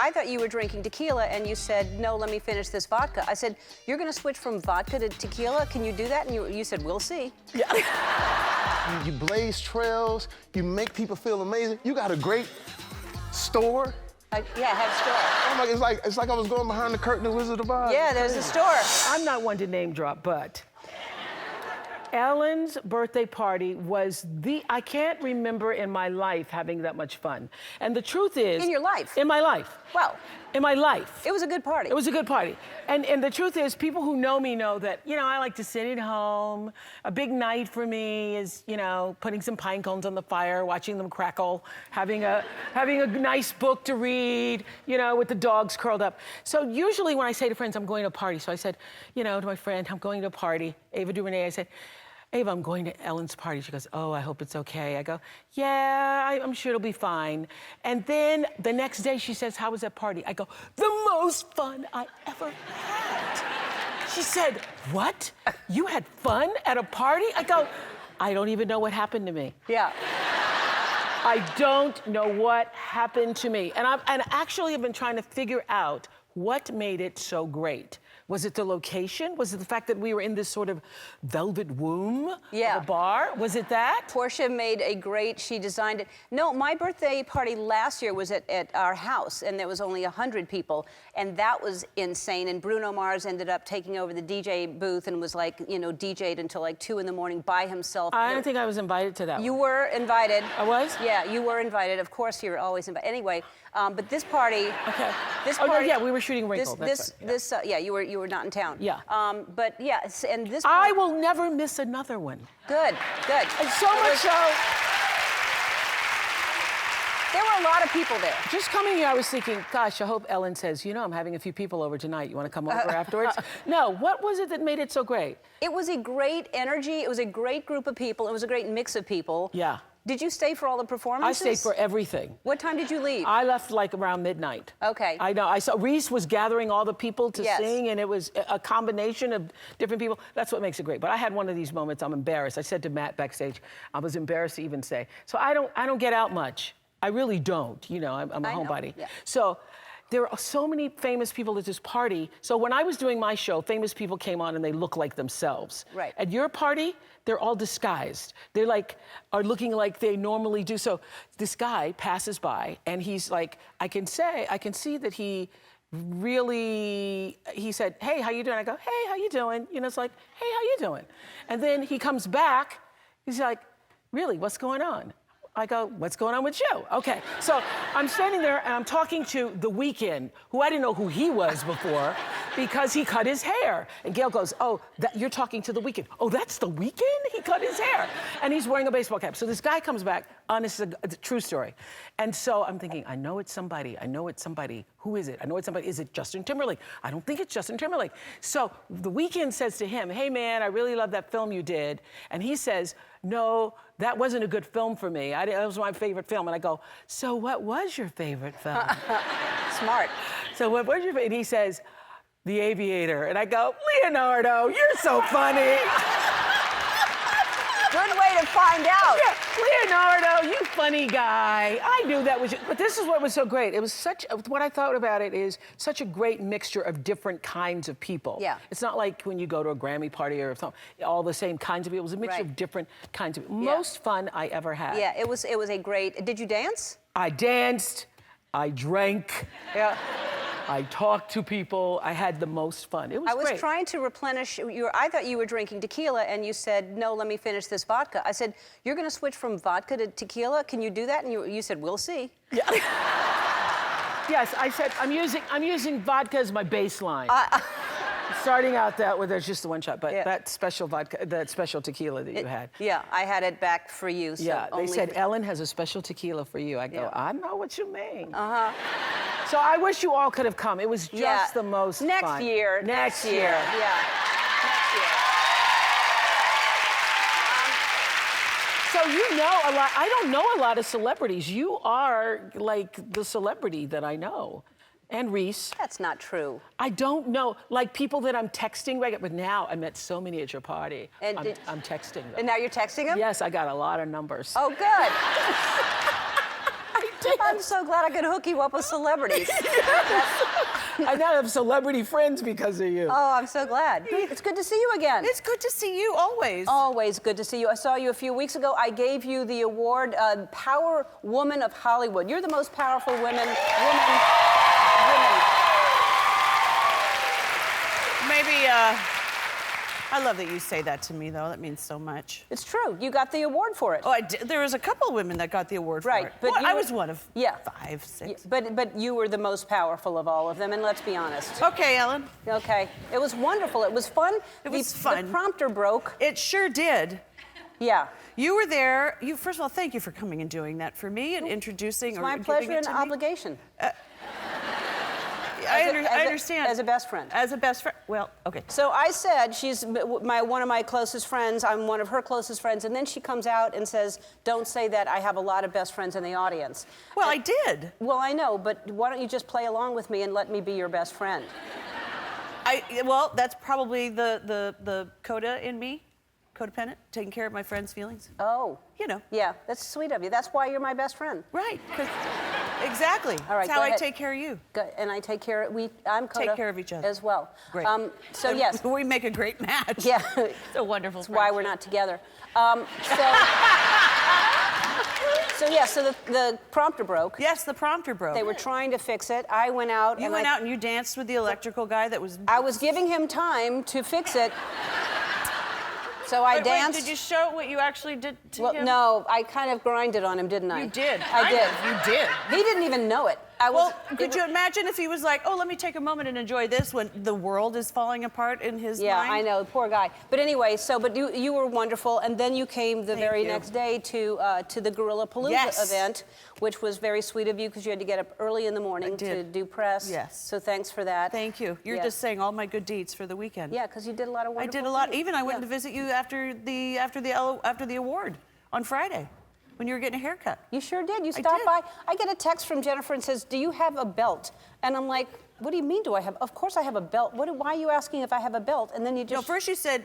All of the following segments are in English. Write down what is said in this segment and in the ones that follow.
I thought you were drinking tequila, and you said, no, let me finish this vodka. I said, you're gonna switch from vodka to tequila? Can you do that? And you said, we'll see. Yeah. You blaze trails, you make people feel amazing. You got a great store. Yeah, head store. Oh my, it's like I was going behind the curtain of Wizard of Oz. Yeah, there's a store. I'm not one to name drop, but Ellen's birthday party was I can't remember in my life having that much fun. And the truth is... In your life? In my life. Well. In my life. It was a good party. It was a good party. And the truth is, people who know me know that, you know, I like to sit at home. A big night for me is, you know, putting some pine cones on the fire, watching them crackle, having a nice book to read, you know, with the dogs curled up. So usually when I say to friends, I'm going to a party, so I said, you know, to my friend, I'm going to a party, Ava DuVernay, I said, Ava, I'm going to Ellen's party. She goes, oh, I hope it's okay. I go, yeah, I'm sure it'll be fine. And then the next day she says, how was that party? I go, the most fun I ever had. She said, what? You had fun at a party? I go, I don't even know what happened to me. Yeah. I don't know what happened to me. And actually have been trying to figure out what made it so great. Was it the location? Was it the fact that we were in this sort of velvet womb of a bar? Was it that? Portia made a great, she designed it. No, my birthday party last year was at our house, and there was only 100 people, and that was insane. And Bruno Mars ended up taking over the DJ booth and was like, you know, DJ'd until like 2 in the morning by himself. I don't think I was invited to that one. You were invited. I was? Yeah, you were invited. Of course, you're always invited. Anyway, but this party. Okay. This party. Oh, no, yeah, we were shooting Wrinkle. Yeah, you were not in town. Yeah. But yeah, and this. I will never miss another one. Good, good. And so much so. There were a lot of people there. Just coming here, I was thinking, gosh, I hope Ellen says, you know, I'm having a few people over tonight. You want to come over afterwards? No, what was it that made it so great? It was a great energy. It was a great group of people. It was a great mix of people. Yeah. Did you stay for all the performances? I stayed for everything. What time did you leave? I left like around midnight. Okay. I know. I saw Reese was gathering all the people to sing, and it was a combination of different people. That's what makes it great. But I had one of these moments. I'm embarrassed. I said to Matt backstage, I was embarrassed to even say. So I don't get out much. I really don't. You know, I'm a homebody. Yeah. So there are so many famous people at this party. So when I was doing my show, famous people came on and they look like themselves. Right. At your party, they're all disguised. They're like, are looking like they normally do. So this guy passes by and he's like, I can see that he said, hey, how you doing? I go, hey, how you doing? You know, it's like, hey, how you doing? And then he comes back, he's like, really, what's going on? I go, what's going on with you? Okay, so I'm standing there and I'm talking to The Weeknd, who I didn't know who he was before, because he cut his hair. And Gail goes, oh, you're talking to The Weeknd. Oh, that's The Weeknd? He cut his hair. And he's wearing a baseball cap. So this guy comes back, honest, it's a true story. And so I'm thinking, I know it's somebody. Who is it? I know it's somebody. Is it Justin Timberlake? I don't think it's Justin Timberlake. So The Weeknd says to him, hey man, I really love that film you did. And he says, no, that wasn't a good film for me. That was my favorite film. And I go, so what was your favorite film? Smart. So what was your favorite? And he says, The Aviator. And I go, Leonardo, you're so funny. Good way to find out. Yeah, Leonardo, you funny guy. I knew that was you. But this is what was so great. It was what I thought about it is such a great mixture of different kinds of people. Yeah. It's not like when you go to a Grammy party or something, all the same kinds of people. It was a mixture of different kinds of people. Most fun I ever had. Yeah, it was a great, did you dance? I danced, I drank. Yeah. I talked to people. I had the most fun. It was great. I was trying to replenish I thought you were drinking tequila, and you said, no, let me finish this vodka. I said, you're going to switch from vodka to tequila? Can you do that? And you said, we'll see. Yeah. Yes, I said, I'm using vodka as my baseline. Starting out that where there's just the one shot, but that special vodka, that special tequila that you had. Yeah, I had it back for you. So yeah, they said, Ellen has a special tequila for you. I go, I know what you mean. Uh-huh. So I wish you all could have come. It was just the most fun. Next year. Yeah. Next year. So you know a lot. I don't know a lot of celebrities. You are like the celebrity that I know. And Reese. That's not true. I don't know, like people that I'm texting right, but now I met so many at your party. And I'm texting them. And now you're texting them? Yes, I got a lot of numbers. Oh, good. I do. I'm so glad I could hook you up with celebrities. I now have celebrity friends because of you. Oh, I'm so glad. It's good to see you again. It's good to see you always. Always good to see you. I saw you a few weeks ago. I gave you the award, Power Woman of Hollywood. You're the most powerful woman. Maybe, I love that you say that to me, though. That means so much. It's true. You got the award for it. Oh, I did. There was a couple of women that got the award for it. Right, but well, you I were- was one of 5, 6. But you were the most powerful of all of them, and let's be honest. Okay, Ellen. Okay. It was wonderful. It was fun. It was fun. The prompter broke. It sure did. Yeah. You were there. First of all, thank you for coming and doing that for me and introducing It's or my giving pleasure it and to me. obligation. I As a- understand. As a best friend. As a best friend. Well, okay. So I said, she's one of my closest friends. I'm one of her closest friends. And then she comes out and says, don't say that. I have a lot of best friends in the audience. Well, I did. Well, I know, but why don't you just play along with me and let me be your best friend? Well, that's probably the coda in me. Codependent, taking care of my friends' feelings. Oh. You know. Yeah, that's sweet of you. That's why you're my best friend. Right. Exactly. All right, That's how go I ahead. take care of you. Good. And I take care of, I'm Coda Take care of each other. as well. Great. So yes. We make a great match. Yeah. It's a wonderful That's why we're not together. So the prompter broke. Yes, the prompter broke. They were trying to fix it. I went out. You went out and you danced with the electrical guy that was... I was giving him time to fix it. So I Wait, danced. did you show what you actually did to him? No, I kind of grinded on him, didn't I? You did. I did. You did. He didn't even know it. Could you imagine if he was like, oh, let me take a moment and enjoy this when the world is falling apart in his Yeah, mind? I know, poor guy. But anyway, but you were wonderful, and then you came the very you. next day to the Gorilla Palooza Yes. event, which was very sweet of you because you had to get up early in the morning to do press. Yes. So thanks for that. Thank you. You're Yeah. just saying all my good deeds for the weekend. Yeah, because you did a lot of I wonderful did a lot. things. Even I went Yeah. to visit you after the award on Friday when you were getting a haircut. You sure did. You I stopped did. by. I get a text from Jennifer and says, "Do you have a belt?" And I'm like, "What do you mean? Do I have? Of course I have a belt. Why are you asking if I have a belt?" And then you just. No, first you said,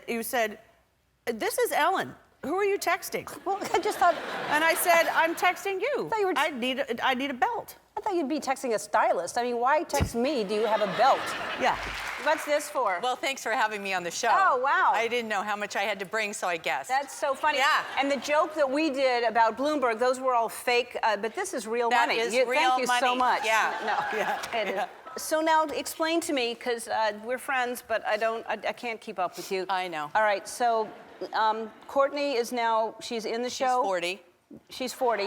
this is Ellen. Who are you texting? Well, I just thought. And I said, I'm texting you. thought you were I need a belt. I thought you'd be texting a stylist. I mean, why text me? Do you have a belt? Yeah. What's this for? Well, thanks for having me on the show. Oh, wow. I didn't know how much I had to bring, so I guessed. That's so funny. Yeah. And the joke that we did about Bloomberg, those were all fake, but this is real That money. is Thank real you so money. much. Yeah. No. Yeah. It is. So now explain to me, because we're friends, but I can't keep up with you. I know. All right, so Courtney is now, she's in the show. She's 40. She's 40.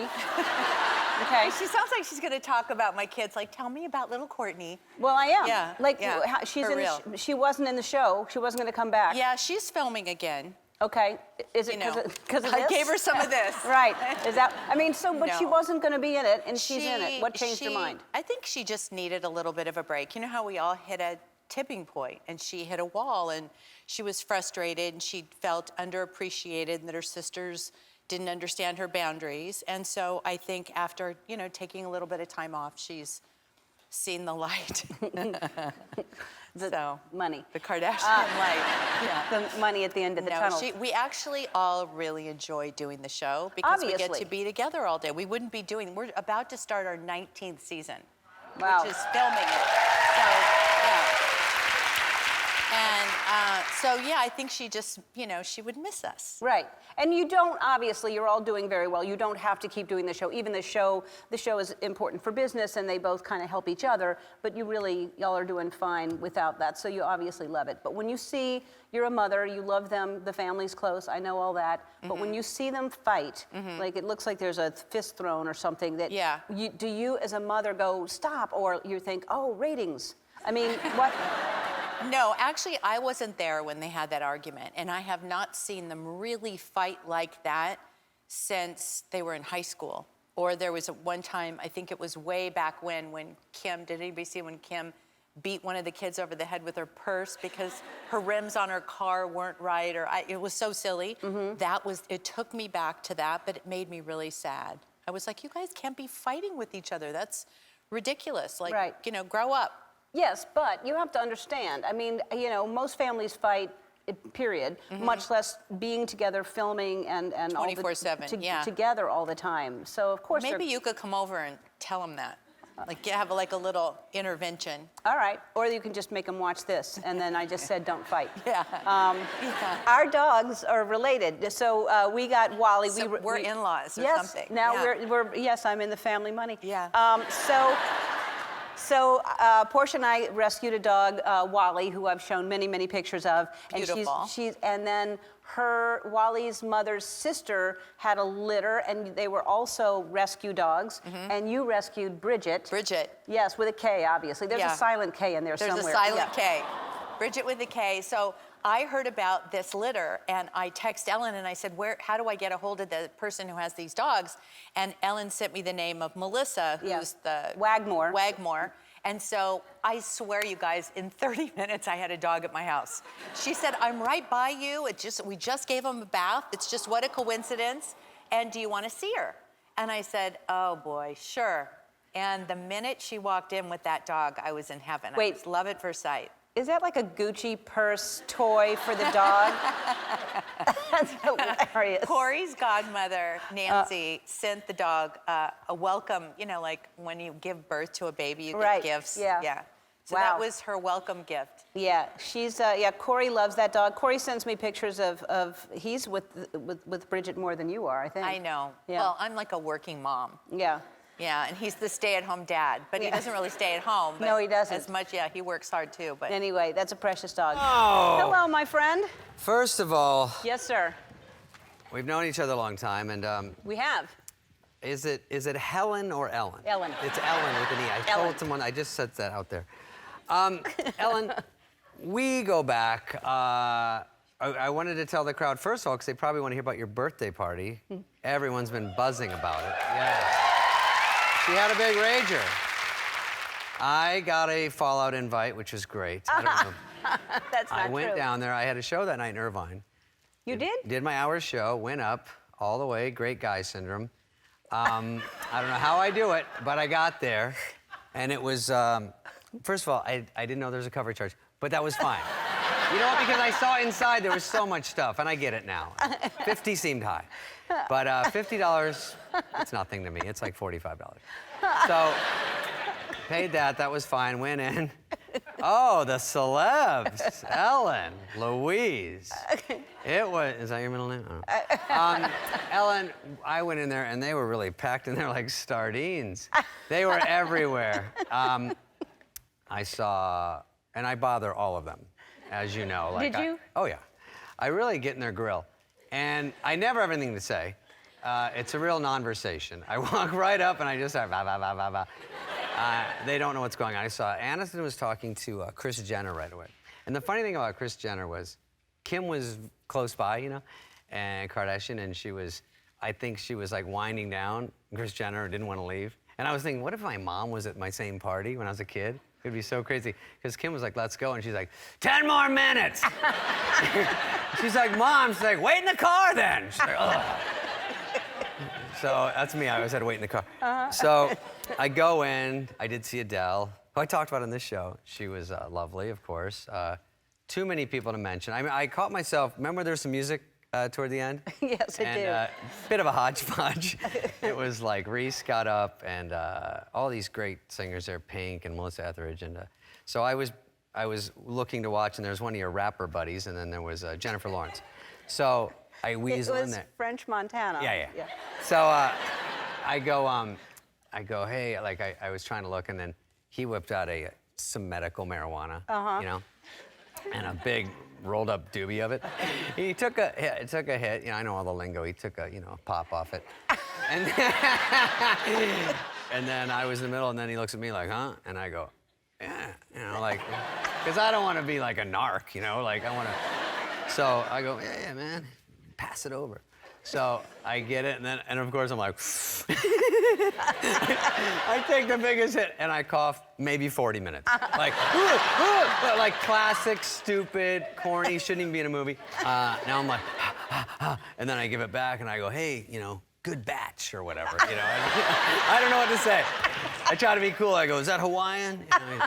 Okay. She sounds like she's going to talk about my kids. Like, tell me about little Courtney. Well, I am. Yeah, Like, yeah, she's for in real. she wasn't in the show. She wasn't going to come back. Yeah, she's filming again. Okay. Is it You know, because of I this? gave her some of this. Right. Is that? I mean, but she No. wasn't going to be in it, and she's in it. What changed her mind? I think she just needed a little bit of a break. You know how we all hit a tipping point, and she hit a wall, and she was frustrated, and she felt underappreciated, and that her sisters didn't understand her boundaries. And so I think after, taking a little bit of time off, she's seen the light. Money. The Kardashian light. Yeah. The money at the end of the tunnel. We actually all really enjoy doing the show because we get Obviously. to be together all day. We're about to start our 19th season, Wow. which is filming it. So, yeah. And I think she just, she would miss us. Right. And you don't, obviously, you're all doing very well. You don't have to keep doing the show. Even the show is important for business, and they both kind of help each other, but y'all are doing fine without that, so you obviously love it. But when you see, you're a mother, you love them, the family's close, I know all that, but when you see them fight, like it looks like there's a fist thrown or something, that Yeah. do you as a mother go, stop, or you think, oh, ratings? I mean, what? No, actually, I wasn't there when they had that argument, and I have not seen them really fight like that since they were in high school. Or there was one time, I think it was way back when Kim, did anybody see when Kim beat one of the kids over the head with her purse because her rims on her car weren't right, it was so silly. It took me back to that, but it made me really sad. I was like, you guys can't be fighting with each other. That's ridiculous. Like, Right. grow up. Yes, but you have to understand. I mean, most families fight period, much less being together, filming, and all the 24/7, yeah. together all the time. So of course Maybe you could come over and tell them that. Like have like a little intervention. All right, or you can just make them watch this, and then I just said don't fight. Yeah. Our dogs are related, so we got Wally. So we're in-laws or yes, something. now Yeah. we're yes, I'm in the family money. Yeah. So Portia and I rescued a dog, Wally, who I've shown many, many pictures of. And Beautiful. And then Wally's mother's sister had a litter, and they were also rescue dogs. And you rescued Bridget. Bridget. Yes, with a K, obviously. There's Yeah. a silent K in there There's somewhere. a silent Yeah. K. Bridget with a K. So I heard about this litter, and I text Ellen, and I said, how do I get a hold of the person who has these dogs? And Ellen sent me the name of Melissa, who's the... Wagmore. Wagmore. And so I swear, you guys, in 30 minutes, I had a dog at my house. She said, I'm right by you. We just gave him a bath. It's just what a coincidence. And do you want to see her? And I said, oh boy, sure. And the minute she walked in with that dog, I was in heaven. Wait. I was love at first sight. Is that like a Gucci purse toy for the dog? That's hilarious. Corey's godmother, Nancy, sent the dog a welcome, you know, like when you give birth to a baby, you get gifts. Yeah. So Wow. that was her welcome gift. Yeah, Corey loves that dog. Corey sends me pictures of he's with Bridget more than you are, I think. I know. Yeah. Well, I'm like a working mom. Yeah. Yeah, and he's the stay-at-home dad, but he doesn't really stay at home. But No, he doesn't. As much, yeah, he works hard too. But Anyway, that's a precious dog. Oh. Hello, my friend. First of all, Yes, sir. we've known each other a long time, and We have. is it Helen or Ellen? Ellen. It's Ellen with an E. I Ellen. told someone, I just said that out there. Ellen, we go back. I wanted to tell the crowd, first of all, because they probably want to hear about your birthday party. Everyone's been buzzing about it. Yeah. She had a big rager. I got a Fallout invite, which was great. I don't know. That's not I went true. down there. I had a show that night in Irvine. You did? Did my hour show, went up all the way, great guy syndrome. I don't know how I do it, but I got there. And it was, first of all, I didn't know there was a cover charge, but that was fine. You know what, because I saw inside there was so much stuff, and I get it now. 50 seemed high. But $50, it's nothing to me. It's like $45. So, paid that was fine, went in. Oh, the celebs. Ellen, Louise. It was, is that your middle name? Oh. Ellen, I went in there and they were really packed in there like sardines. They were everywhere. I saw, and I bother all of them, as you know. Like Did you? Oh, yeah. I really get in their grill. And I never have anything to say. It's a real non-versation. I walk right up and I just start, bah, bah, bah, bah, bah. They don't know what's going on. I saw Aniston was talking to Kris Jenner right away. And the funny thing about Kris Jenner was Kim was close by, you know, and Kardashian, and I think she was like winding down. Kris Jenner didn't want to leave. And I was thinking, what if my mom was at my same party when I was a kid? It'd be so crazy. Because Kim was like, let's go. And she's like, 10 more minutes. She's like, Mom. She's like, wait in the car then. She's like, ugh. So that's me. I always had to wait in the car. So I go in. I did see Adele, who I talked about on this show. She was lovely, of course. Too many people to mention. I mean, I caught myself. Remember there's some music toward the end? Yes, I And bit of a hodgepodge. It was like Reese got up and all these great singers there, Pink and Melissa Etheridge. And so I was looking to watch, and there was one of your rapper buddies, and then there was Jennifer Lawrence. So I weasel in there. French Montana. Yeah. So I go, hey, like I was trying to look, and then he whipped out some medical marijuana, you know, and a big rolled up doobie of it. He took a hit, you know, I know all the lingo. He took a pop off it, and and then I was in the middle, and then he looks at me like, huh, and I go, yeah, you know, like, because I don't want to be like a narc, you know, like I want to. So I go, yeah, man. Pass it over. So I get it, and of course I'm like, I take the biggest hit, and I cough maybe 40 minutes. Like, like classic, stupid, corny, shouldn't even be in a movie. Now I'm like, and then I give it back, and I go, hey, you know, good batch, or whatever, you know. I don't know what to say. I try to be cool. I go, is that Hawaiian? You know,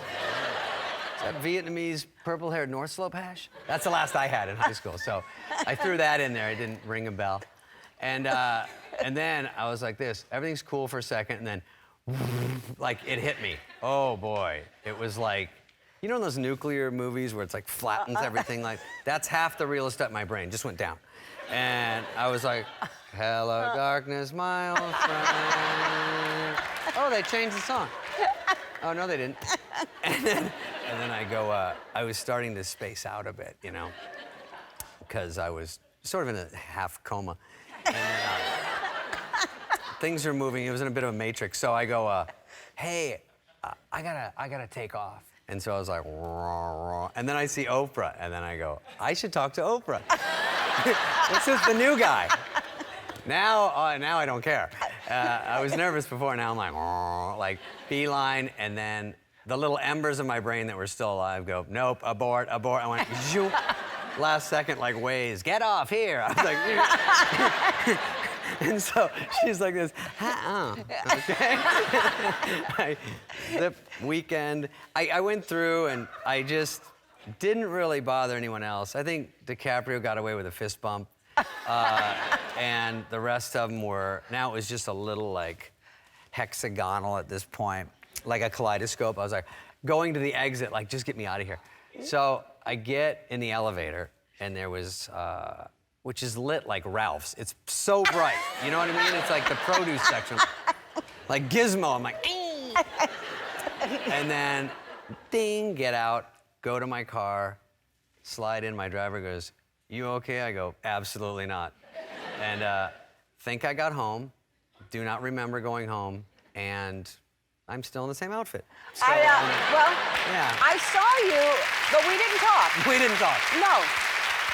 that Vietnamese purple-haired North Slope hash? That's the last I had in high school. So I threw that in there. It didn't ring a bell. And then I was like this. Everything's cool for a second, and then like it hit me. Oh boy. It was like, you know in those nuclear movies where it's like flattens everything? Like that's half the real estate in my brain just went down. And I was like, hello darkness, my old friend. Oh, they changed the song. Oh, no, they didn't. And then I go, I was starting to space out a bit, you know, because I was sort of in a half coma. And things are moving. It was in a bit of a matrix. So I go, hey, I gotta take off. And so I was like, rah, rah. And then I see Oprah, and then I go, I should talk to Oprah. This is the new guy. Now I don't care. I was nervous before, now I'm like beeline, and then the little embers of my brain that were still alive go, nope, abort, abort. I went, zoom. Last second, like Waze, get off here. I was like, and so she's like this, okay. The weekend, I went through and I just didn't really bother anyone else. I think DiCaprio got away with a fist bump. And the rest of them were, now it was just a little like hexagonal at this point, like a kaleidoscope. I was like, going to the exit, like, just get me out of here. So I get in the elevator, and there was, which is lit like Ralph's. It's so bright, you know what I mean? It's like the produce section. Like Gizmo, I'm like, and then, ding, get out, go to my car, slide in, my driver goes, you okay? I go, absolutely not. And think I got home, do not remember going home, and I'm still in the same outfit. So, Well, yeah. I saw you, but we didn't talk. We didn't talk. No.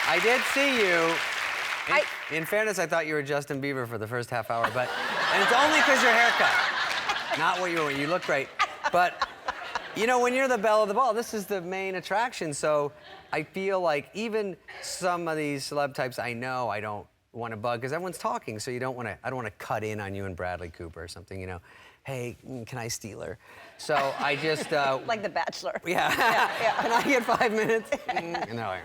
I did see you. In fairness, I thought you were Justin Bieber for the first half hour, but, and it's only because your haircut. Not what you were, you look great. But, you know, when you're the belle of the ball, this is the main attraction, so I feel like even some of these celeb types I know I don't want to bug, because everyone's talking, so you don't want to, I don't want to cut in on you and Bradley Cooper or something, you know. Hey, can I steal her? So I just... Like The Bachelor. Yeah. Can I get 5 minutes? And they're like,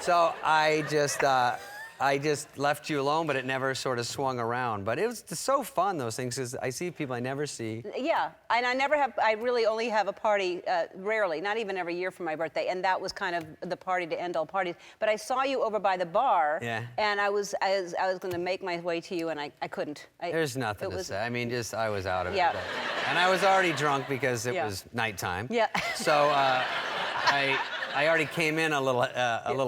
so I just left you alone, but it never sort of swung around. But it was so fun, those things, because I see people I never see. Yeah, and I really only have a party, rarely, not even every year for my birthday, and that was kind of the party to end all parties. But I saw you over by the bar, and I was going to make my way to you, and I couldn't. There's nothing to say. I mean, just, I was out of it. Yeah. And I was already drunk because it was nighttime. Yeah. So I already came in a little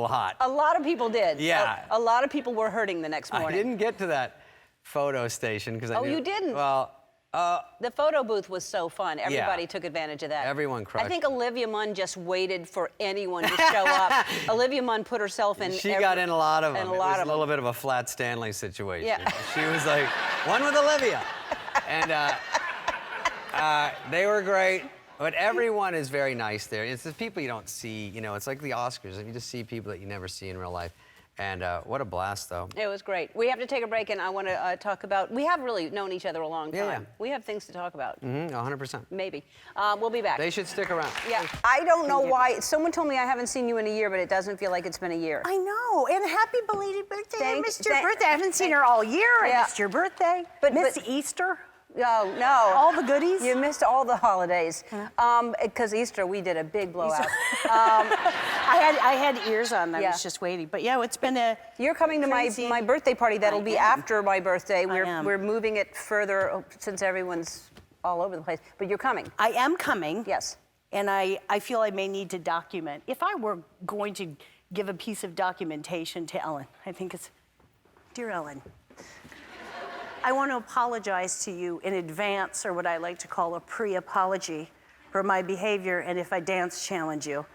hot. A lot of people did. Yeah. A lot of people were hurting the next morning. I didn't get to that photo station because I knew... Oh, you didn't? Well, the photo booth was so fun. Everybody took advantage of that. Everyone crushed. I think Olivia Munn just waited for anyone to show up. Olivia Munn put herself in. She got in a lot of them. It was a little bit of a Flat Stanley situation. Yeah. She was like, one with Olivia. And they were great. But everyone is very nice there. It's the people you don't see, you know, it's like the Oscars. You just see people that you never see in real life. And what a blast, though. It was great. We have to take a break, and I want to talk about, we have really known each other a long time. Yeah. We have things to talk about. 100%. Maybe. We'll be back. They should stick around. Yeah, I don't know why. Someone told me I haven't seen you in a year, but it doesn't feel like it's been a year. I know, and happy belated birthday. I missed your thank- birthday. I haven't seen her all year. Yeah. I missed your birthday. But- missed Easter. No, no. All the goodies? You missed all the holidays. Because Easter, we did a big blowout. I had ears on. I Yeah. was just waiting. But yeah, it's been a You're coming to crazy- my birthday party. That'll be am. after my birthday. am. We're moving it further since everyone's all over the place. But you're coming. I am coming. Yes. And I feel I may need to document. If I were going to give a piece of documentation to Ellen, I think it's, dear Ellen, I want to apologize to you in advance, or what I like to call a pre-apology, for my behavior and if I dance challenge you.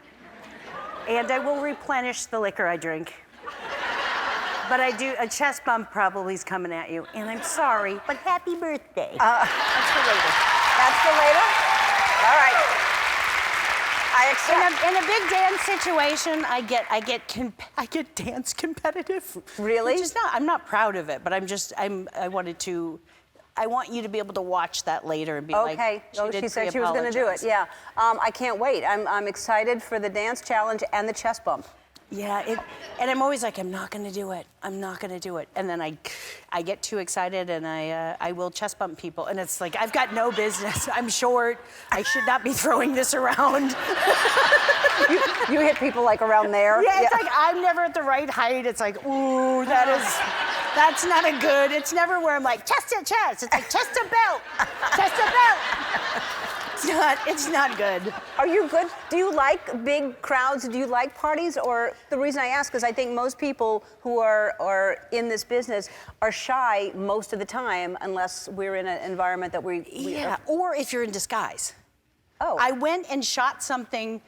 And I will replenish the liquor I drink. But I do, a chest bump probably is coming at you. And I'm sorry, but happy birthday. That's for later. That's for later? All right. I accept. In a big dance situation, I get dance competitive. Really? Which is not, I'm not proud of it, but I wanted to I want you to be able to watch that later and be like, Okay. She said she was going to do it. pre-apologize. Yeah. I can't wait. I'm excited for the dance challenge and the chest bump. Yeah, and I'm always like, I'm not gonna do it. I'm not gonna do it. And then I get too excited and I will chest bump people. And it's like, I've got no business. I'm short. I should not be throwing this around. You hit people like around there. Yeah, it's like I'm never at the right height. It's like, ooh, that's not a good. It's never where I'm like, chest to chest. It's like chest to belt. Chest to belt. It's not good. Are you good? Do you like big crowds? Do you like parties? Or the reason I ask is I think most people who are in this business are shy most of the time unless we're in an environment that we Yeah, or if you're in disguise. Oh. I went and shot something.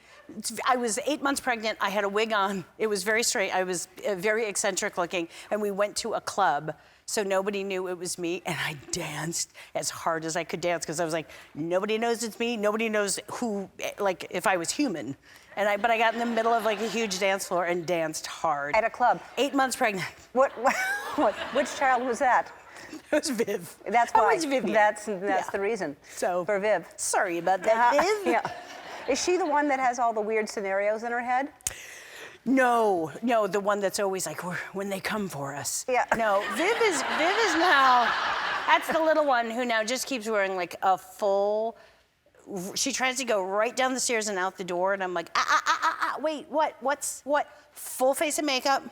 I was 8 months pregnant. I had a wig on. It was very straight. I was very eccentric looking. And we went to a club, so nobody knew it was me. And I danced as hard as I could dance because I was like, nobody knows it's me. Nobody knows who, like, if I was human. But I got in the middle of like a huge dance floor and danced hard. At a club? 8 months pregnant. Which child was that? It was Viv. That's why. It was Vivian. That's Yeah. the reason. So for Viv. Sorry about that, Viv. Yeah. Is she the one that has all the weird scenarios in her head? No, the one that's always like, when they come for us. Yeah. No, Viv is now, that's the little one who now just keeps wearing like a full, she tries to go right down the stairs and out the door, and I'm like, wait, what? Full face of makeup,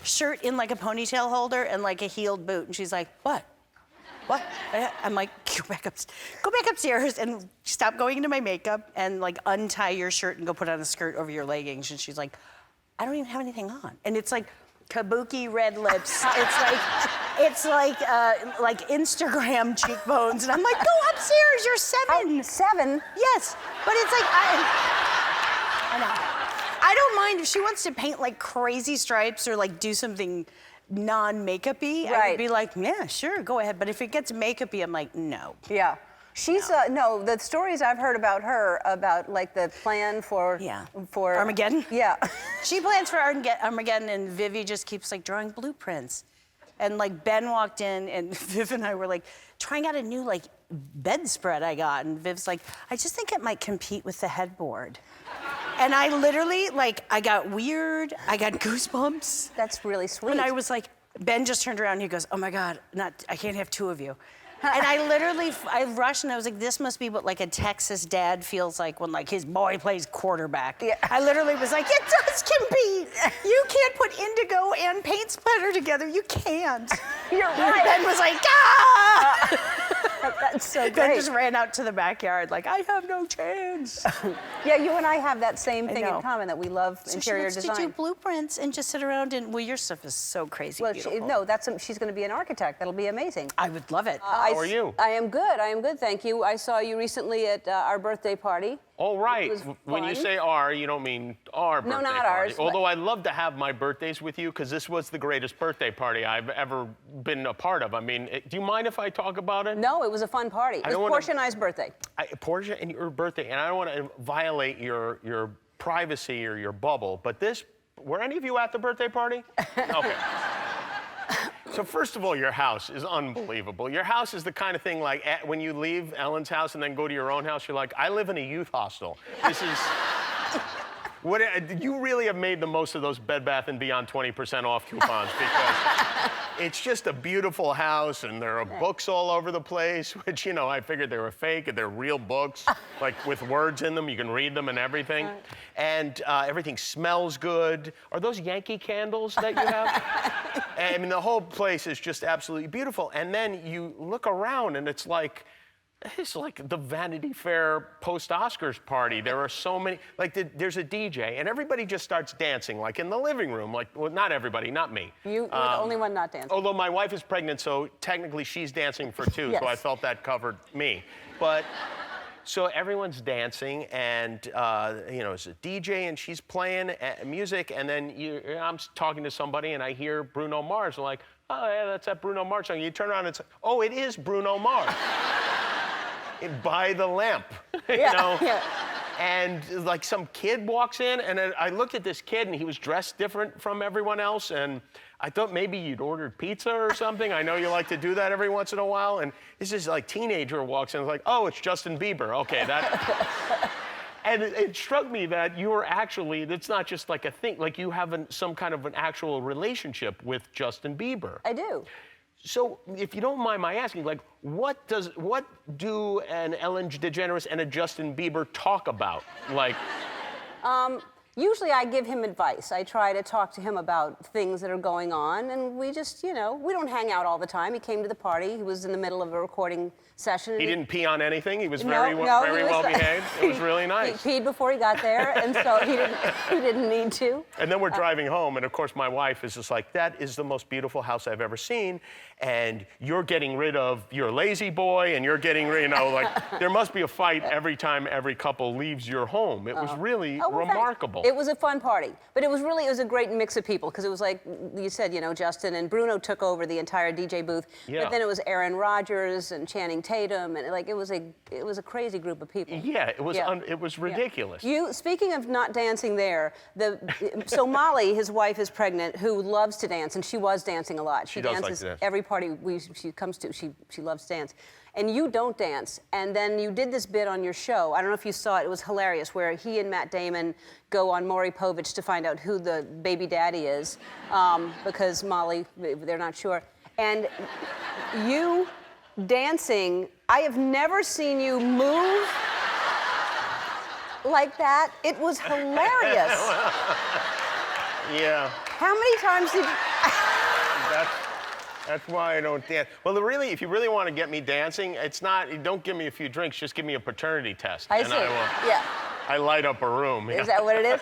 shirt in like a ponytail holder, and like a heeled boot. And she's like, what? I'm like, go back upstairs and stop going into my makeup and like untie your shirt and go put on a skirt over your leggings. And she's like, I don't even have anything on. And it's like kabuki red lips. It's like Instagram cheekbones. And I'm like, go upstairs, you're 7. 7? Yes, but it's like, I know. I don't mind if she wants to paint like crazy stripes or like do something non-makeup-y. I Right. would be like, yeah, sure, go ahead. But if it gets makeup-y, I'm like, no. Yeah. She's no. The stories I've heard about her about like the plan for Armageddon? Yeah. She plans for Armageddon, and Vivi just keeps like drawing blueprints. And like Ben walked in, and Viv and I were like trying out a new like bedspread I got, and Viv's like, I just think it might compete with the headboard. And I literally I got weird. I got goosebumps. That's really sweet. And I was like, Ben just turned around and he goes, oh my God, I can't have 2 of you. And I rushed and I was like, this must be what like a Texas dad feels like when like his boy plays quarterback. Yeah. I literally was like, it does compete. You can't put indigo and paint splatter together. You can't. You're And right. Ben was like, ah! That's so Ben great. just ran out to the backyard like, I have no chance. Yeah, you and I have that same thing in know. common, that we love So interior she wants design. to do blueprints and just sit around and, well, your stuff is so crazy Well, beautiful. she's going to be an architect. That'll be amazing. I would love it. How are you? I am good, thank you. I saw you recently at our birthday party. Oh, right. was When you fun. say our, you don't mean our birthday not party. ours, but- Although I'd love to have my birthdays with you, because this was the greatest birthday party I've ever been a part of. I mean, do you mind if I talk about it? No, it was a fun party. It was don't wanna- Portia and I's birthday. Portia and your birthday, and I don't want to violate your privacy or your bubble, but were any of you at the birthday party? Okay. So first of all, your house is unbelievable. Your house is the kind of thing like when you leave Ellen's house and then go to your own house, you're like, I live in a youth hostel. This is... You really have made the most of those Bed Bath & Beyond 20% off coupons, because it's just a beautiful house and there are books all over the place, which, you know, I figured they were fake and they're real books, like with words in them, you can read them and everything. And everything smells good. Are those Yankee candles that you have? I mean, the whole place is just absolutely beautiful. And then you look around and it's like the Vanity Fair post-Oscars party. There are so many, there's a DJ, and everybody just starts dancing, like in the living room. Well, not everybody, not me. You were the only one not dancing. Although my wife is pregnant, so technically she's dancing for 2, so I Yes. felt that covered me. But, so everyone's dancing, and, it's a DJ, and she's playing music, and then I'm talking to somebody, and I hear Bruno Mars. I'm like, oh, yeah, that's that Bruno Mars song. You turn around and say, oh, it is Bruno Mars. By the lamp, you know? Yeah. And like some kid walks in, and I looked at this kid, and he was dressed different from everyone else, and I thought maybe you'd ordered pizza or something. I know you like to do that every once in a while. And this like teenager walks in, like, oh, it's Justin Bieber. Okay, that. And it struck me that you are actually, it's not just like a thing, like you have some kind of an actual relationship with Justin Bieber. I do. So, if you don't mind my asking, like, what do an Ellen DeGeneres and a Justin Bieber talk about? Like, Usually I give him advice. I try to talk to him about things that are going on, and we just, you know, we don't hang out all the time. He came to the party. He was in the middle of a recording session. he didn't pee on anything. He was No, very no, very he was- well behaved. It was really nice. He peed before he got there, and so he didn't need to. And then we're driving home, and of course my wife is just like, that is the most beautiful house I've ever seen, and you're getting rid of your lazy boy, and you're getting rid, you know, like, there must be a fight every time every couple leaves your home. It was really Oh, well, thanks. remarkable. It was a fun party, but it was a great mix of people, because it was like you said, you know, Justin and Bruno took over the entire DJ booth, Yeah. but then it was Aaron Rodgers and Channing Tatum, and like it was a crazy group of people. Yeah, it was Yeah. it was ridiculous. Speaking of not dancing there, so Molly, his wife, is pregnant, who loves to dance, and she was dancing a lot. She does like dances to dance. every party she comes to. She loves to dance. And you don't dance. And then you did this bit on your show. I don't know if you saw it. It was hilarious, where he and Matt Damon go on Maury Povich to find out who the baby daddy is, because Molly, they're not sure. And you dancing, I have never seen you move like that. It was hilarious. Yeah. How many times did you... That's why I don't dance. Well, if you really want to get me dancing, it's not, don't give me a few drinks, just give me a paternity test. I and see. I light up a room. Is that what it is?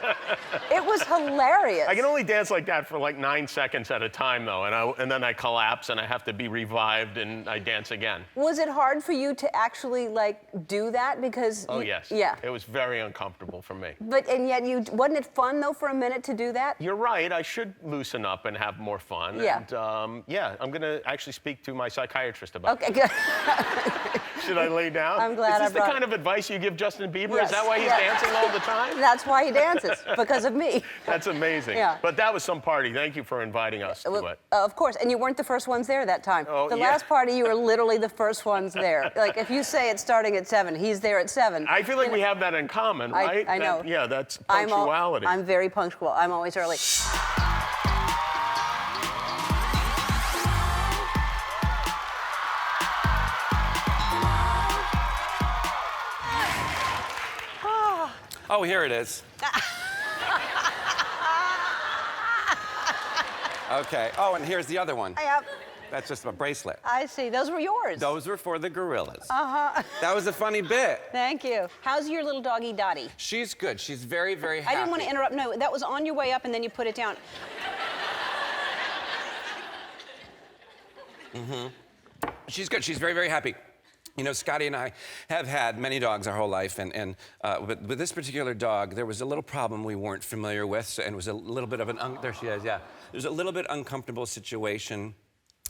It was hilarious. I can only dance like that for like 9 seconds at a time, though, and then I collapse and I have to be revived and I dance again. Was it hard for you to actually like do that? Because Oh, yes. Yeah. It was very uncomfortable for me. And yet wasn't it fun though for a minute to do that? You're right. I should loosen up and have more fun. Yeah. And I'm going to actually speak to my psychiatrist about Okay, it. good. Should I lay down? I'm glad Is this I the brought- kind of advice you give Justin Bieber? Yes, Is that why he's yeah. dancing all the time? That's why he dances, because of me. That's amazing. Yeah. But that was some party. Thank you for inviting us to it. Of course, and you weren't the first ones there that time. Oh, the yeah. last party, you were literally the first ones there. Like if you say it's starting at 7, he's there at 7. I feel like we have that in common, right? I know. Yeah, that's punctuality. I'm very punctual. I'm always early. Oh, here it is. Okay. Oh, and here's the other one. Yep. That's just a bracelet. I see. Those were yours. Those were for the gorillas. Uh-huh. That was a funny bit. Thank you. How's your little doggy Dottie? She's good. She's very, very happy. I didn't want to interrupt. No, that was on your way up, and then you put it down. She's good. She's very, very happy. You know, Scotty and I have had many dogs our whole life, but with this particular dog, there was a little problem we weren't familiar with, and it was a little bit of there she is, yeah. There's a little bit uncomfortable situation,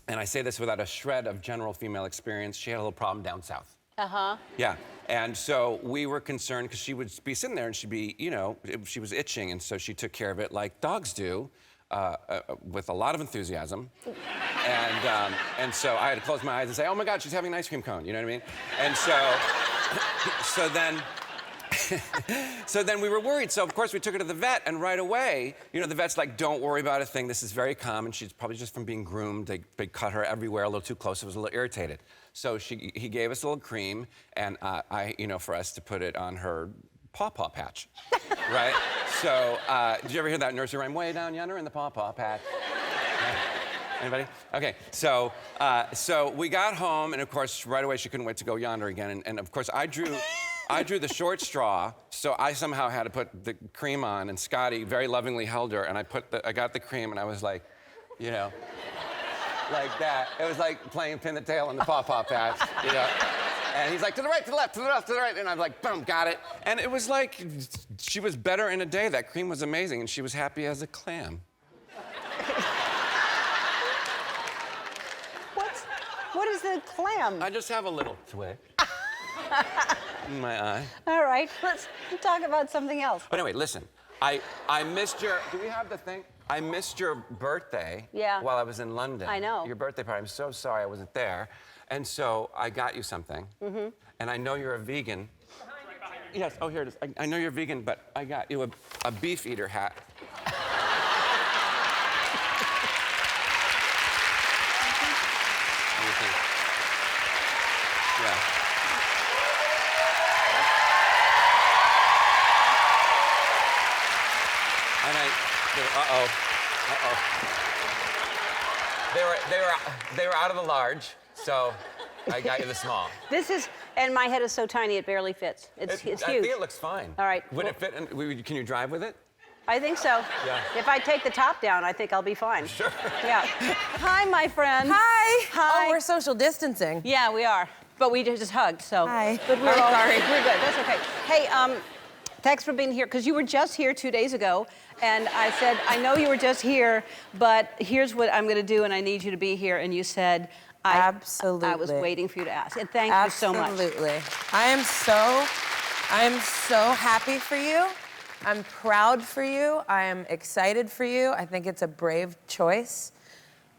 and I say this without a shred of general female experience. She had a little problem down south. Uh-huh. Yeah, and so we were concerned because she would be sitting there and she'd be, you know, she was itching, and so she took care of it like dogs do. With a lot of enthusiasm. And so I had to close my eyes and say, oh my God, she's having an ice cream cone, you know what I mean? And so then we were worried. So of course we took her to the vet, and right away, you know, the vet's like, don't worry about a thing. This is very common. She's probably just from being groomed. They cut her everywhere a little too close. I was a little irritated. So he gave us a little cream, and for us to put it on her paw patch, right? So, did you ever hear that nursery rhyme? Way down yonder in the paw patch. Anybody? Okay, so we got home, and of course, right away, she couldn't wait to go yonder again. And of course, I drew the short straw, so I somehow had to put the cream on, and Scotty very lovingly held her, and I got the cream, and I was like, you know, like that. It was like playing pin the tail in the paw patch, you know. And he's like, to the right, to the left, to the left, to the right. And I'm like, boom, got it. And it was like, she was better in a day. That cream was amazing, and she was happy as a clam. What is the clam? I just have a little twig. in my eye. All right, let's talk about something else. But anyway, listen. I missed your. Do we have the thing? I missed your birthday. Yeah. While I was in London. I know. Your birthday party. I'm so sorry I wasn't there. And so I got you something. Mm-hmm. And I know you're a vegan. Yes. Oh, here it is. I know you're vegan, but I got you a beef eater hat. What do you think? Yeah. And they were out of the large, so I got you the small. This is, and my head is so tiny it barely fits. It's huge. I think it looks fine. All right. Would it fit? Can you drive with it? I think so. Yeah. If I take the top down, I think I'll be fine. Sure. Yeah. Hi, my friend. Hi. Hi. Oh, we're social distancing. Yeah, we are. But we just hugged, so. Hi. But we're I'm all sorry. We're good. That's okay. Hey, thanks for being here, because you were just here 2 days ago, and I said, I know you were just here, but here's what I'm going to do, and I need you to be here. And you said, Absolutely. I was waiting for you to ask. And thank you so much. Absolutely. I am so happy for you. I'm proud for you. I am excited for you. I think it's a brave choice.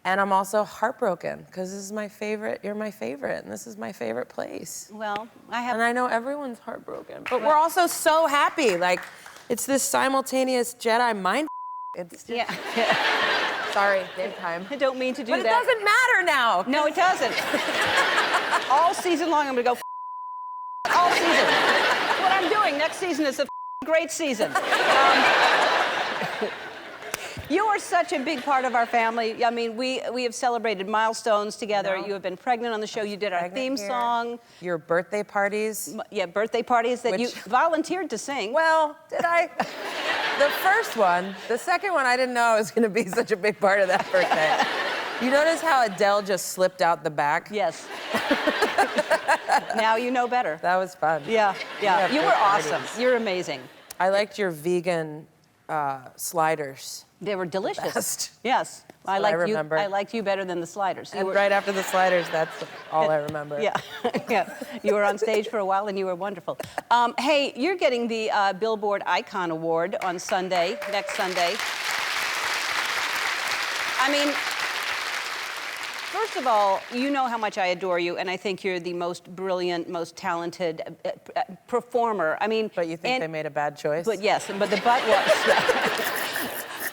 And I'm also heartbroken because this is my favorite. You're my favorite, and this is my favorite place. Well, I have. And I know everyone's heartbroken, but we're also so happy. Like, it's this simultaneous Jedi mind. It's just, Yeah. sorry, game time. I don't mean to do But it that. doesn't matter now. No, it doesn't. All season long, I'm gonna go all season. That's what I'm doing. Next season is a great season. You are such a big part of our family. I mean, we have celebrated milestones together. No. You have been pregnant on the show. You did our theme song. Your birthday parties. Yeah, birthday parties that you Which- volunteered to sing. Well, did I? The first one. The second one, I didn't know it was going to be such a big part of that birthday. You notice how Adele just slipped out the back? Yes. Now you know better. That was fun. Yeah, yeah. have You were great awesome. parties. You're amazing. I liked your vegan sliders. They were delicious. Best. Yes. I what I liked you. remember. I liked you better than the sliders. You And were- right after the sliders, that's all I remember. Yeah, yeah. You were on stage for a while and you were wonderful. Hey, you're getting the Billboard Icon Award on Sunday, next Sunday. I mean, first of all, you know how much I adore you, and I think you're the most brilliant, most talented performer. I mean, But you think they made a bad choice? But yes, but the but was.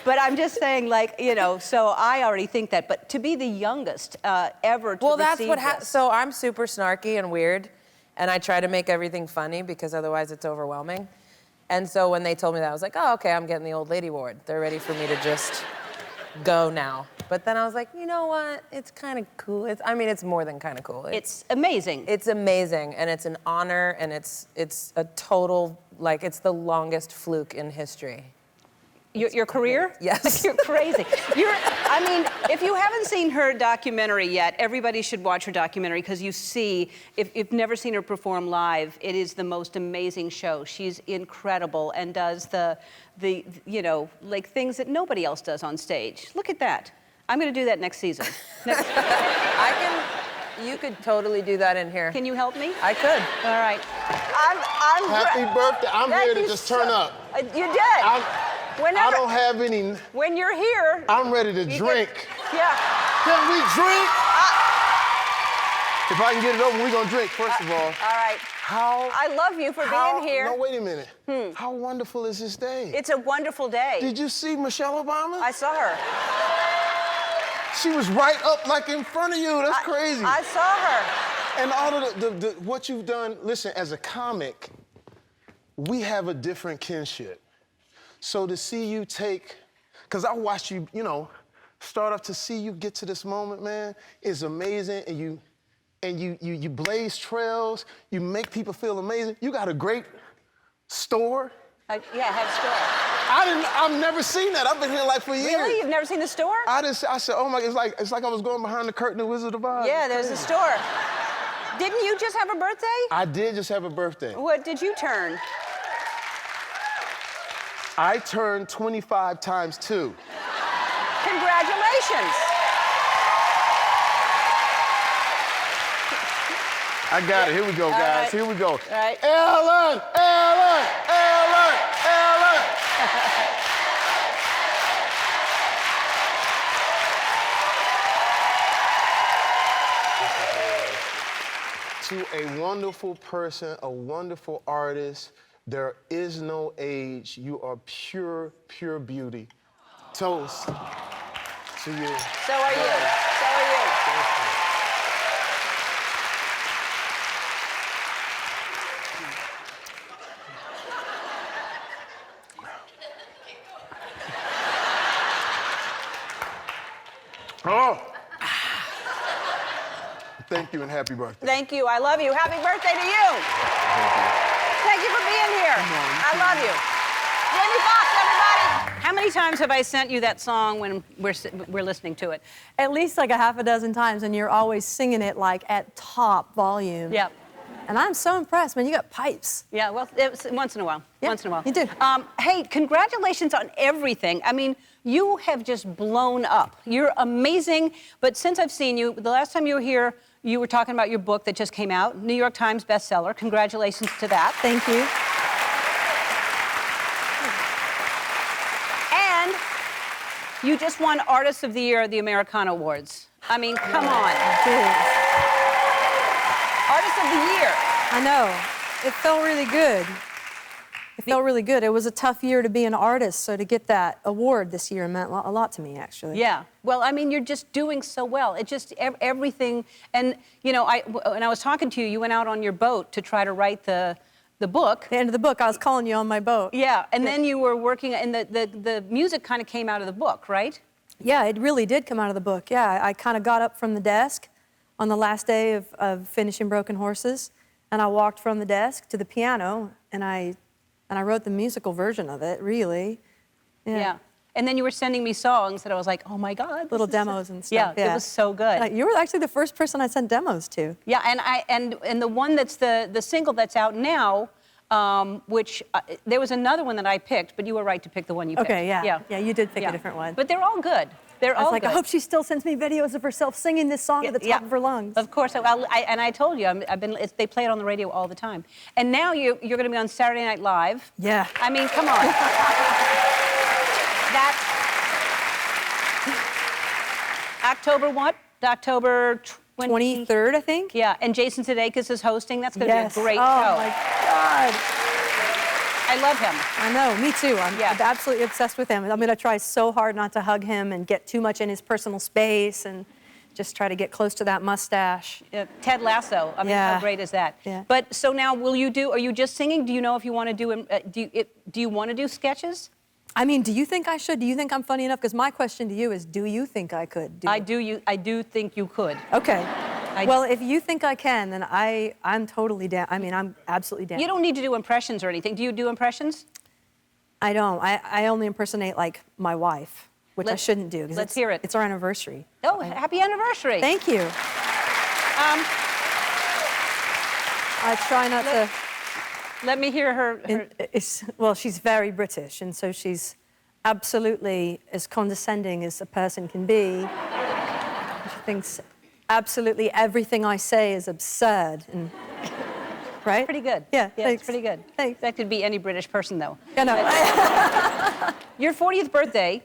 But I'm just saying, like, you know, so I already think that. But to be the youngest ever to Well, that's receive what this. So I'm super snarky and weird, and I try to make everything funny because otherwise it's overwhelming. And so when they told me that, I was like, oh, okay, I'm getting the old lady award. They're ready for me to just go now. But then I was like, you know what? It's kind of cool. It's more than kind of cool. It's amazing. It's amazing, and it's an honor, and it's a total, like, it's the longest fluke in history. Your career? Yes. You're crazy. I mean, if you haven't seen her documentary yet, everybody should watch her documentary because you see, if you've never seen her perform live, it is the most amazing show. She's incredible and does the you know, like things that nobody else does on stage. Look at that. I'm going to do that next season. You could totally do that in here. Can you help me? I could. All right. Happy birthday. I'm here to Thank you just turn up. You did. I don't have any. When you're here. I'm ready to drink. Yeah. Can we drink? If I can get it over, we're going to drink, first of all. All right. I love you for being here. No, wait a minute. How wonderful is this day? It's a wonderful day. Did you see Michelle Obama? I saw her. She was right up like in front of you. That's crazy. I saw her. And all of what you've done, listen, as a comic, we have a different kinship. So to see you because I watched you, you know, start up, to see you get to this moment, man, is amazing. And you blaze trails, you make people feel amazing. You got a great store. Yeah, I have store. I've never seen that. I've been here like for years. Really? You've never seen the store? I said, oh my, it's like I was going behind the curtain of Wizard of Oz. Yeah, there's a store. Didn't you just have a birthday? I did just have a birthday. What did you turn? I turned 25 times 2. Congratulations. I got it. Here we go, guys. right. Here we go. All right. Ellen, Ellen, Ellen, Ellen. To a wonderful person, a wonderful artist, there is no age. You are pure, pure beauty. Toast to you. So are you. So are you. Oh! Thank you and happy birthday. Thank you. I love you. Happy birthday to you. Thank you for being here. I love you. Jamie Foxx, everybody. How many times have I sent you that song when we're listening to it? At least like a half a dozen times, and you're always singing it like at top volume. Yep. And I'm so impressed, man. You got pipes. Yeah, well, it's once in a while. Yeah, once in a while. you do. Hey, congratulations on everything. I mean, you have just blown up. You're amazing. But since I've seen you, the last time you were here, you were talking about your book that just came out, New York Times bestseller. Congratulations to that. Thank you. And you just won Artist of the Year at the Americana Awards. I mean, come on. Artist of the Year. I know. It felt really good. It felt really good. It was a tough year to be an artist, so to get that award this year meant a lot to me, actually. Yeah. Well, I mean, you're just doing so well. It just everything. And you know, when I was talking to you, you went out on your boat to try to write the book. The end of the book, I was calling you on my boat. Yeah. And then you were working, and the music kind of came out of the book, right? Yeah, it really did come out of the book. Yeah, I kind of got up from the desk on the last day of finishing Broken Horses, and I walked from the desk to the piano, and I wrote the musical version of it, really. Yeah. And then you were sending me songs that I was like, oh my God. Little demos and stuff. Yeah, it was so good. You were actually the first person I sent demos to. Yeah, and the one that's the single that's out now, which there was another one that I picked, but you were right to pick the one you picked. Okay, yeah. Yeah, you did pick a different one. But they're all good. They're I was all like, good. I hope she still sends me videos of herself singing this song at the top of her lungs. Of course, and I told you, they play it on the radio all the time. And now you're going to be on Saturday Night Live. Yeah. I mean, come on. That's October what? October 23rd, I think. Yeah, and Jason Sudeikis is hosting. That's going to be a great show. Oh my God. I love him. I know, me too. I'm absolutely obsessed with him. I'm going to try so hard not to hug him and get too much in his personal space and just try to get close to that mustache. Ted Lasso. I mean, how great is that? Yeah. But so now, are you just singing? Do you know if you want to do you want to do sketches? I mean, do you think I should? Do you think I'm funny enough? Because my question to you is, do you think I could? I do think you could. Okay. Well, if you think I can, then I'm totally down. I mean, I'm absolutely down. You don't need to do impressions or anything. Do you do impressions? I don't. I only impersonate, like, my wife, which I shouldn't do. Let's hear it. It's our anniversary. Oh, happy anniversary. Thank you. I try not to... Let me hear her. Well, she's very British, and so she's absolutely as condescending as a person can be. She thinks absolutely everything I say is absurd, and right? Pretty good. Yeah, it's pretty good. Thanks. That could be any British person, though. Yeah, no. Your 40th birthday.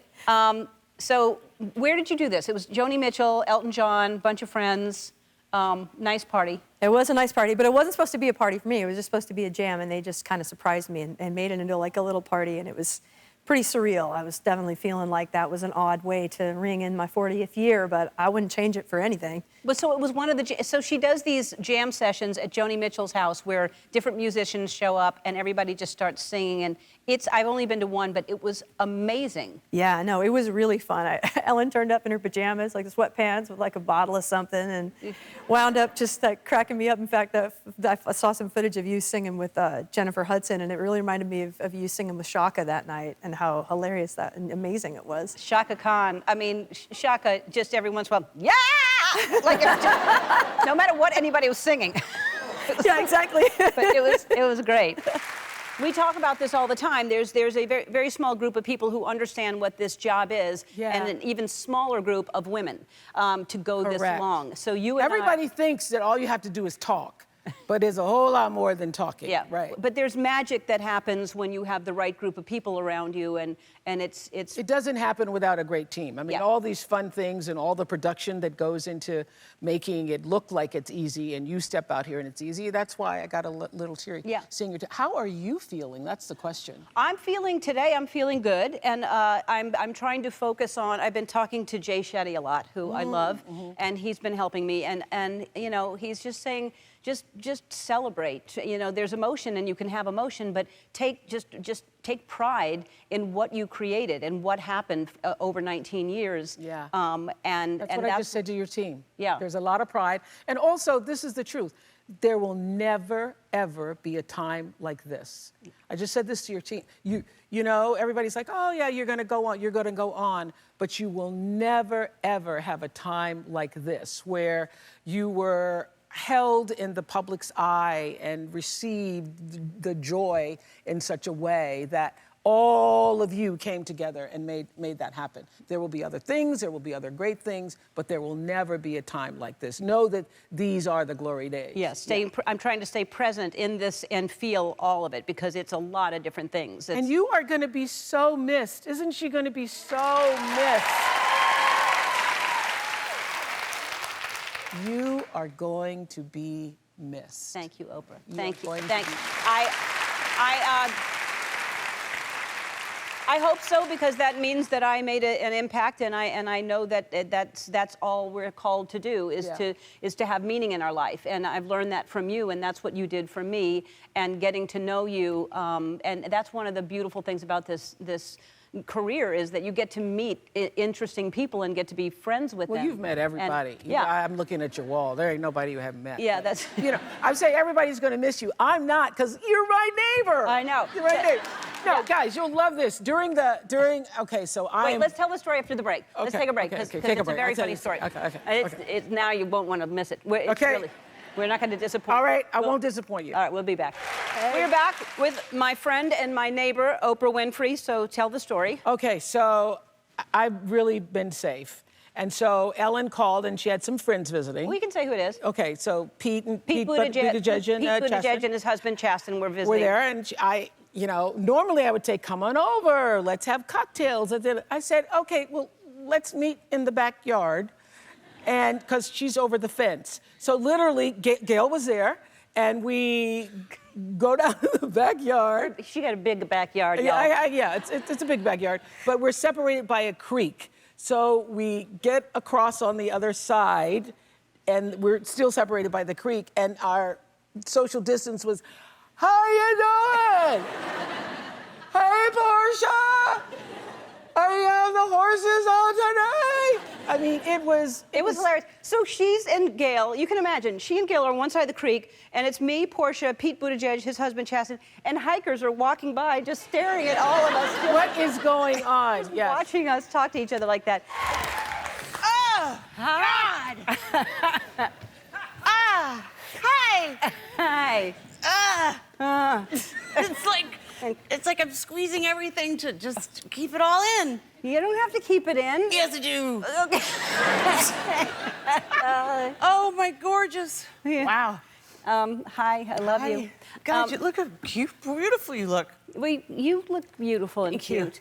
So where did you do this? It was Joni Mitchell, Elton John, bunch of friends. Nice party. It was a nice party, but it wasn't supposed to be a party for me. It was just supposed to be a jam, and they just kind of surprised me and made it into like a little party, and it was pretty surreal. I was definitely feeling like that was an odd way to ring in my 40th year, but I wouldn't change it for anything. But so it was one of the, so she does these jam sessions at Joni Mitchell's house where different musicians show up and everybody just starts singing, and I've only been to one, but it was amazing. Yeah, no, it was really fun. Ellen turned up in her pajamas, like the sweatpants with like a bottle of something, and wound up just like cracking me up. In fact, I saw some footage of you singing with Jennifer Hudson, and it really reminded me of you singing with Shaka that night and how hilarious that and amazing it was. Shaka Khan, I mean, Shaka just every once in a while, yeah! Like, no matter what anybody was singing. Yeah, exactly. But it was great. We talk about this all the time. There's a very, very small group of people who understand what this job is, and an even smaller group of women to go this long. So everybody thinks that all you have to do is talk. But there's a whole lot more than talking. Yeah, Right. But there's magic that happens when you have the right group of people around you, and it's. It doesn't happen without a great team. I mean, Yeah. all these fun things and all the production that goes into making it look like it's easy, and you step out here and it's easy. That's why I got a little teary seeing your. How are you feeling? That's the question. I'm feeling good, and I'm trying to focus on. I've been talking to Jay Shetty a lot, who I love, and he's been helping me, and you know, he's just saying. Just celebrate. You know, there's emotion, and you can have emotion, but just take pride in what you created and what happened over 19 years. Yeah. And that's what I just said to your team. Yeah. There's a lot of pride, and also this is the truth. There will never ever be a time like this. I just said this to your team. You know, everybody's like, oh yeah, you're going to go on, but you will never ever have a time like this where you were held in the public's eye and received the joy in such a way that all of you came together and made that happen. There will be other things, there will be other great things, but there will never be a time like this. Know that these are the glory days. Yes, I'm trying to stay present in this and feel all of it, because it's a lot of different things. And you are going to be so missed. Isn't she going to be so missed? You are going to be missed. Thank you, Oprah. You Thank are you. going Thank to you. be- I hope so, because that means that I made an impact, and I know that that's all we're called to do is to have meaning in our life, and I've learned that from you, and that's what you did for me, and getting to know you, and that's one of the beautiful things about this career, is that you get to meet interesting people and get to be friends with them. Well, you've met everybody. And, yeah. I'm looking at your wall. There ain't nobody you haven't met. Yeah, that's. You know, I'm saying everybody's going to miss you. I'm not, because you're my neighbor. I know. You're my neighbor. No, guys, you'll love this. Okay, so Wait, let's tell the story after the break. Let's take a break, because take a it's a break. very I'll tell funny you. story. Okay. Now you won't want to miss it. We're not going to disappoint. All right, I won't disappoint you. All right, we'll be back. We're back with my friend and my neighbor, Oprah Winfrey, so tell the story. Okay, so I've really been safe. And so Ellen called, and she had some friends visiting. We can say who it is. Okay, so Pete Buttigieg and his husband Chasten were visiting. We're there, and normally I would say, come on over, let's have cocktails. And then I said, okay, well, let's meet in the backyard, and because she's over the fence. So literally, Gail was there, and we go down to the backyard. She got a big backyard, y'all. Yeah, it's a big backyard, but we're separated by a creek. So we get across on the other side, and we're still separated by the creek, and our social distance was, how you doing? Hey, Portia! Are you on the horses all tonight? I mean, it was hilarious. So she's and Gail, you can imagine, she and Gail are on one side of the creek, and it's me, Portia, Pete Buttigieg, his husband Chasten, and hikers are walking by just staring at all of us. What is going on? Just watching us talk to each other like that. Oh, God! Hi! Hi. It's like I'm squeezing everything to just keep it all in. You don't have to keep it in. Yes, I do. Okay. Oh, my gorgeous. Yeah. Wow. Hi, I love you. God, look how beautiful you look. You look beautiful and Thank you.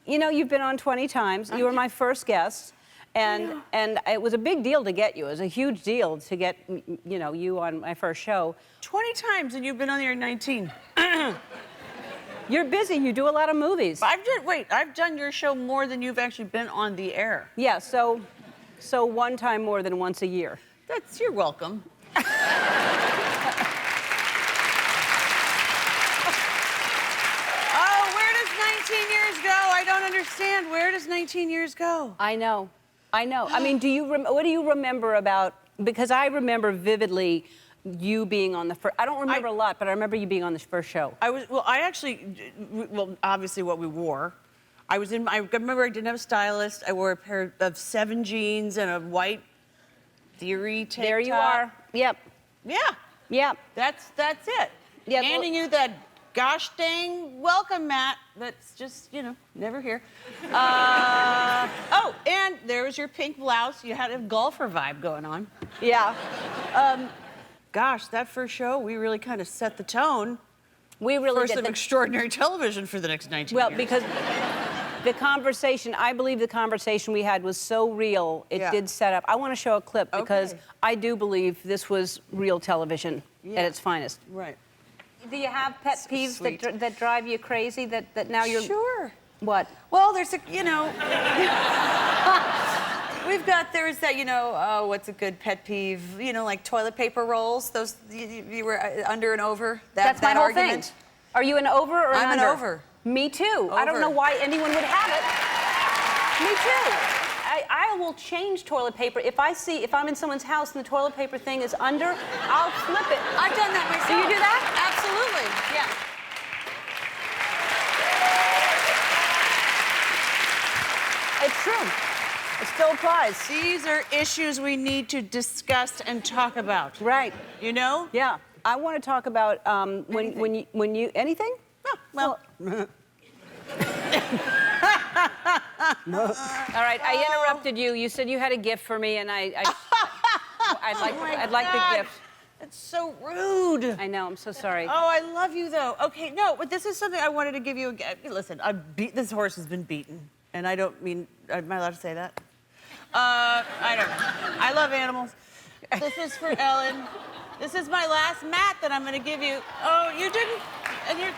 cute. You've been on 20 times. You were my first guest. And it was a big deal to get you. It was a huge deal to get, you on my first show. 20 times, and you've been on the air 19. You're busy. You do a lot of movies. I've done your show more than you've actually been on the air. Yeah, so one time more than once a year. You're welcome. Oh, where does 19 years go? I don't understand. Where does 19 years go? I know. I mean, what do you remember about? Because I remember vividly you being on the first. I don't remember a lot, but I remember you being on the first show. Obviously what we wore. I remember I didn't have a stylist. I wore a pair of 7 jeans and a white Theory tank There you top. are. Yep. Yeah. Yep. That's it. Yeah, Handing you that gosh dang welcome mat that's just, never here. And there was your pink blouse. You had a golfer vibe going on. Yeah. gosh, that first show, we really kind of set the tone We really for did. some extraordinary television for the next 19 Well, years. because the conversation, I believe the conversation we had was so real, it Yeah. did set up. I want to show a clip because Okay. I do believe this was real television Yeah. at its finest. Right. Do you have pet peeves sweet. that drive you crazy that now you're... Sure. What? Well, there's a, you know, there's that, you know, oh, what's a good pet peeve? You know, like toilet paper rolls. Those, you were under and over. That's my that whole argument. thing. Are you an over or I'm an under? over. Me too. I don't Over. know why anyone would have it. Me too. I will change toilet paper. If I'm in someone's house and the toilet paper thing is under, I'll flip it. I've done that myself. Do you do that? Absolutely. Yeah. It's true. It still applies. These are issues we need to discuss and talk about. Right. You know? Yeah. I want to talk about when you anything? Well. All right. I interrupted you. You said you had a gift for me, and I'd like the gift. It's so rude. I know. I'm so sorry. Oh, I love you though. Okay, no, but this is something I wanted to give you. Listen, this horse has been beaten, and I don't mean. Am I allowed to say that? I don't. I love animals. This is for Ellen. This is my last mat that I'm going to give you. Oh, you didn't, and you're.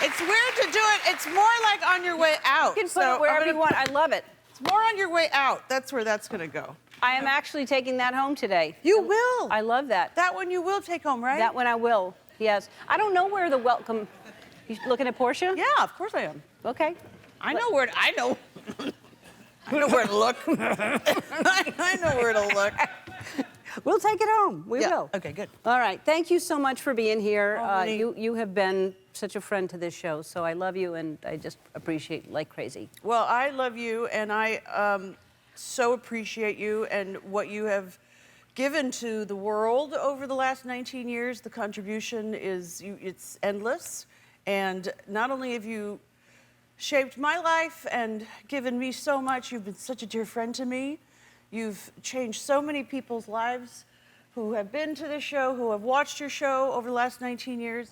It's weird to do it. It's more like on your way out. You can put it wherever you want. I love it. It's more on your way out. That's where that's going to go. I am actually taking that home today. You will. I love that. That one you will take home, right? That one I will. Yes. I don't know where the welcome. You looking at Portia? Yeah, of course I am. Okay. I know where. I know where to look. I know where to look. We'll take it home. We Yeah. will. Okay, good. All right. Thank you so much for being here. honey. You have been such a friend to this show, so I love you and I just appreciate you like crazy. Well, I love you, and I so appreciate you and what you have given to the world over the last 19 years. The contribution it's endless, and not only have you shaped my life and given me so much, you've been such a dear friend to me. You've changed so many people's lives who have been to the show, who have watched your show over the last 19 years.